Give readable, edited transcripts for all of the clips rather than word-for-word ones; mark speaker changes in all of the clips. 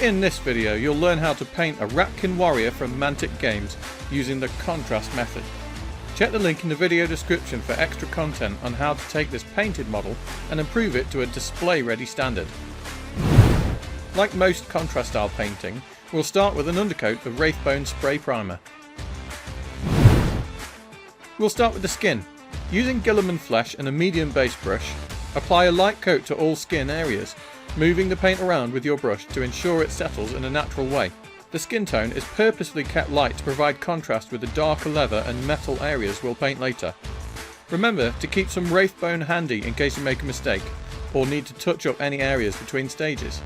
Speaker 1: In this video you'll learn how to paint a Ratkin warrior from Mantic Games using the contrast method. Check the link in the video description for extra content on how to take this painted model and improve it to a display ready standard. Like most contrast style painting, we'll start with an undercoat of Wraithbone spray primer. We'll start with the skin. Using Guilliman flesh and a medium base brush, apply a light coat to all skin areas, moving the paint around with your brush to ensure it settles in a natural way. The skin tone is purposefully kept light to provide contrast with the darker leather and metal areas we'll paint later. Remember to keep some Wraithbone handy in case you make a mistake or need to touch up any areas between stages.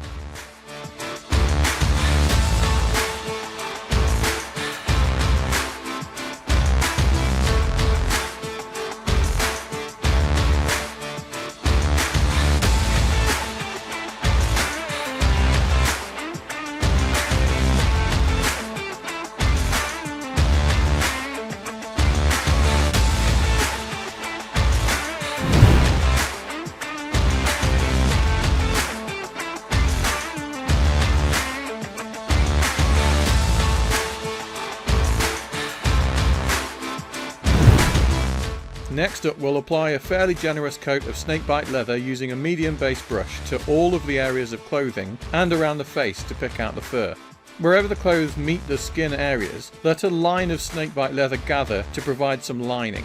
Speaker 1: Next up, we'll apply a fairly generous coat of snakebite leather using a medium base brush to all of the areas of clothing and around the face to pick out the fur. Wherever the clothes meet the skin areas, let a line of snakebite leather gather to provide some lining.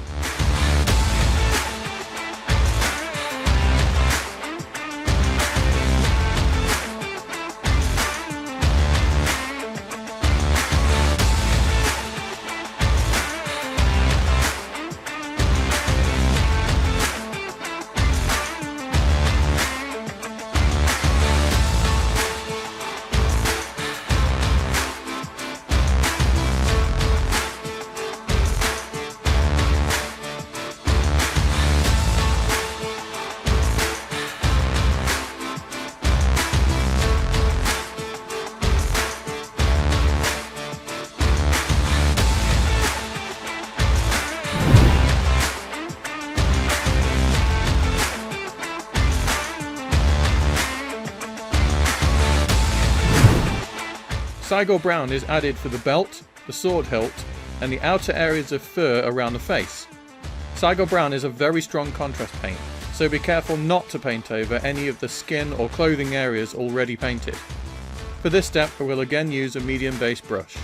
Speaker 1: Cygor brown is added for the belt, the sword hilt, and the outer areas of fur around the face. Cygor brown is a very strong contrast paint, so be careful not to paint over any of the skin or clothing areas already painted. For this step, I will again use a medium base brush.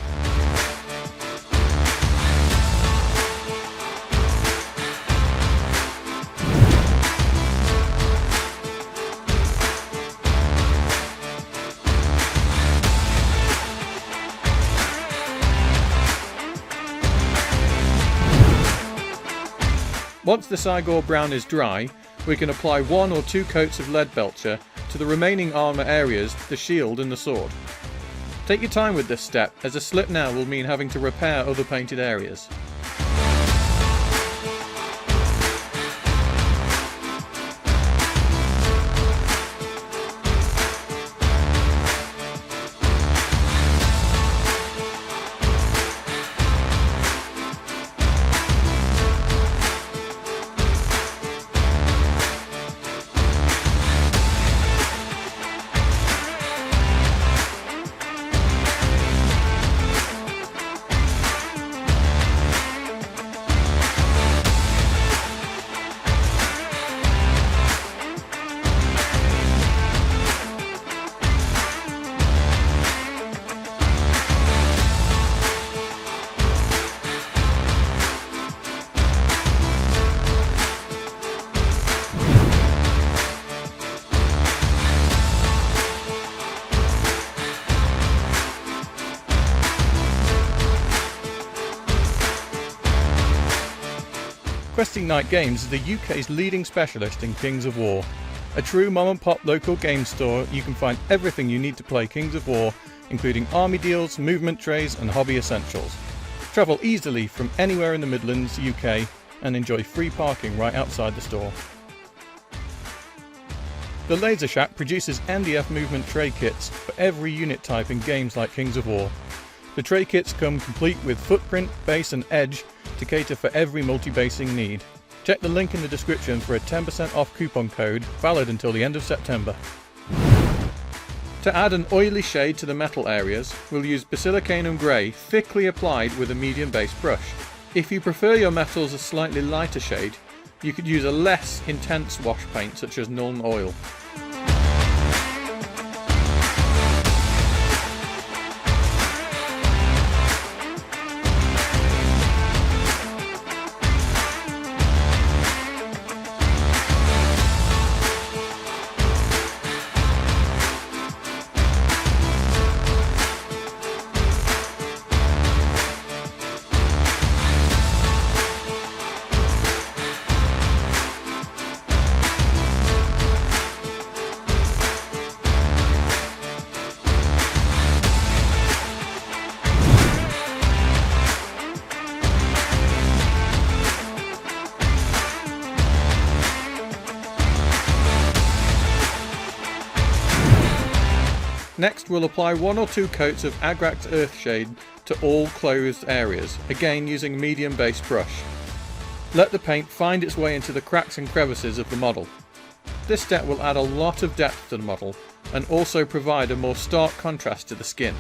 Speaker 1: Once the Cygor brown is dry, we can apply 1 or 2 coats of lead belcher to the remaining armour areas, the shield and the sword. Take your time with this step, as a slip now will mean having to repair other painted areas. Questing Night Games is the UK's leading specialist in Kings of War. A true mom and pop local game store, you can find everything you need to play Kings of War, including army deals, movement trays and hobby essentials. Travel easily from anywhere in the Midlands, UK, and enjoy free parking right outside the store. The Laser Shack produces NDF movement tray kits for every unit type in games like Kings of War. The tray kits come complete with footprint, base and edge to cater for every multi-basing need. Check the link in the description for a 10% off coupon code valid until the end of September. To add an oily shade to the metal areas, we'll use Basilicanum Grey thickly applied with a medium base brush. If you prefer your metals a slightly lighter shade, you could use a less intense wash paint such as Nuln Oil. Next, we'll apply 1 or 2 coats of Agrax Earthshade to all closed areas, again using a medium base brush. Let the paint find its way into the cracks and crevices of the model. This step will add a lot of depth to the model and also provide a more stark contrast to the skin.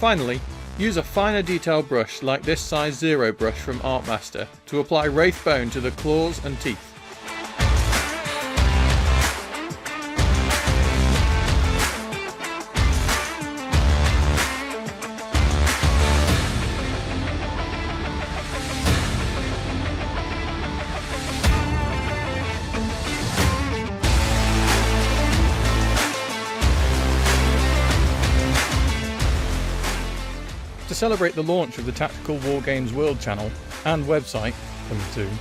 Speaker 1: Finally, use a finer detail brush like this size 0 brush from Artmaster to apply Wraith Bone to the claws and teeth. To celebrate the launch of the Tactical Wargames World channel and website, coming soon,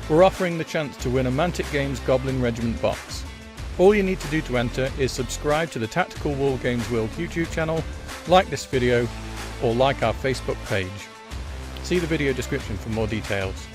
Speaker 1: we're offering the chance to win a Mantic Games Goblin Regiment box. All you need to do to enter is subscribe to the Tactical Wargames World YouTube channel, like this video, or like our Facebook page. See the video description for more details.